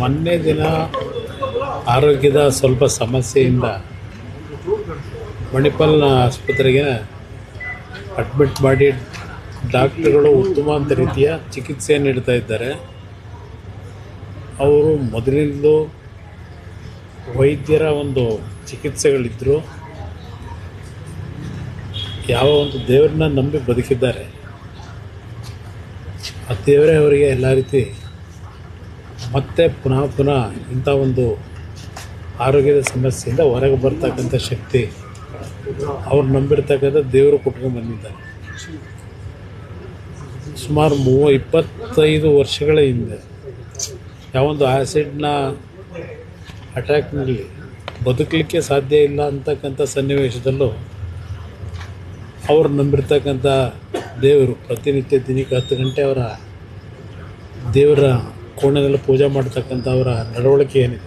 ಮೊನ್ನೆ ದಿನ ಆರೋಗ್ಯದ ಸ್ವಲ್ಪ ಸಮಸ್ಯೆಯಿಂದ ಮಣಿಪಾಲ್ನ ಆಸ್ಪತ್ರೆಗೆ ಅಡ್ಮಿಟ್ ಮಾಡಿ ಡಾಕ್ಟರ್ಗಳು ಉತ್ತಮವಾದ ರೀತಿಯ ಚಿಕಿತ್ಸೆ ನೀಡ್ತಾ ಇದ್ದಾರೆ. ಅವರು ಮೊದಲಿಂದಲೂ ವೈದ್ಯರ ಒಂದು ಚಿಕಿತ್ಸೆಗಳಿದ್ದರು. ಯಾವ ಒಂದು ದೇವರನ್ನ ನಂಬಿ ಬದುಕಿದ್ದಾರೆ, ಆ ದೇವರೇ ಅವರಿಗೆ ಎಲ್ಲ ರೀತಿ ಮತ್ತೆ ಪುನಃ ಇಂಥ ಒಂದು ಆರೋಗ್ಯದ ಸಮಸ್ಯೆಯಿಂದ ಹೊರಗೆ ಬರ್ತಕ್ಕಂಥ ಶಕ್ತಿ ಅವ್ರು ನಂಬಿರ್ತಕ್ಕಂಥ ದೇವರು ಕೊಟ್ಕೊಂಡು ಬಂದಿದ್ದಾರೆ. ಸುಮಾರು 25 ವರ್ಷಗಳ ಹಿಂದೆ ಯಾವೊಂದು ಆ್ಯಸಿಡ್ನ ಅಟ್ಯಾಕ್ನಲ್ಲಿ ಬದುಕಲಿಕ್ಕೆ ಸಾಧ್ಯ ಇಲ್ಲ ಅಂತಕ್ಕಂಥ ಸನ್ನಿವೇಶದಲ್ಲೂ ಅವ್ರು ನಂಬಿರ್ತಕ್ಕಂಥ ದೇವರು ಪ್ರತಿನಿತ್ಯ ದಿನಕ್ಕೆ 10 ಗಂಟೆ ಅವರ ದೇವರ ಕೋಣೆಯಲ್ಲಿ ಪೂಜೆ ಮಾಡ್ತಕ್ಕಂಥ ಅವರ ನಡವಳಿಕೆ ಏನಿದೆ,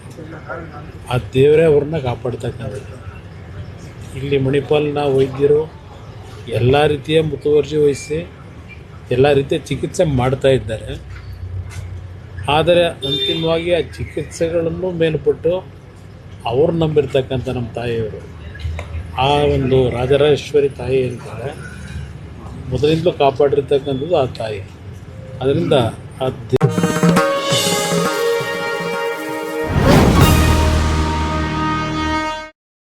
ಆ ದೇವರೇ ಅವ್ರನ್ನ ಕಾಪಾಡ್ತಕ್ಕಂಥದ್ದು. ಇಲ್ಲಿ ಮಣಿಪಾಲ್ನ ವೈದ್ಯರು ಎಲ್ಲ ರೀತಿಯ ಮುತುವರ್ಜಿ ವಹಿಸಿ ಎಲ್ಲ ರೀತಿಯ ಚಿಕಿತ್ಸೆ ಮಾಡ್ತಾ ಇದ್ದಾರೆ. ಆದರೆ ಅಂತಿಮವಾಗಿ ಆ ಚಿಕಿತ್ಸೆಗಳನ್ನು ಮೇಲ್ಪಟ್ಟು ಅವ್ರು ನಂಬಿರ್ತಕ್ಕಂಥ ನಮ್ಮ ತಾಯಿಯವರು, ಆ ಒಂದು ರಾಜರಾಜೇಶ್ವರಿ ತಾಯಿ ಅಂತಾರೆ, ಮೊದಲಿಂದಲೂ ಕಾಪಾಡಿರ್ತಕ್ಕಂಥದ್ದು ಆ ತಾಯಿ. ಅದರಿಂದ ಆ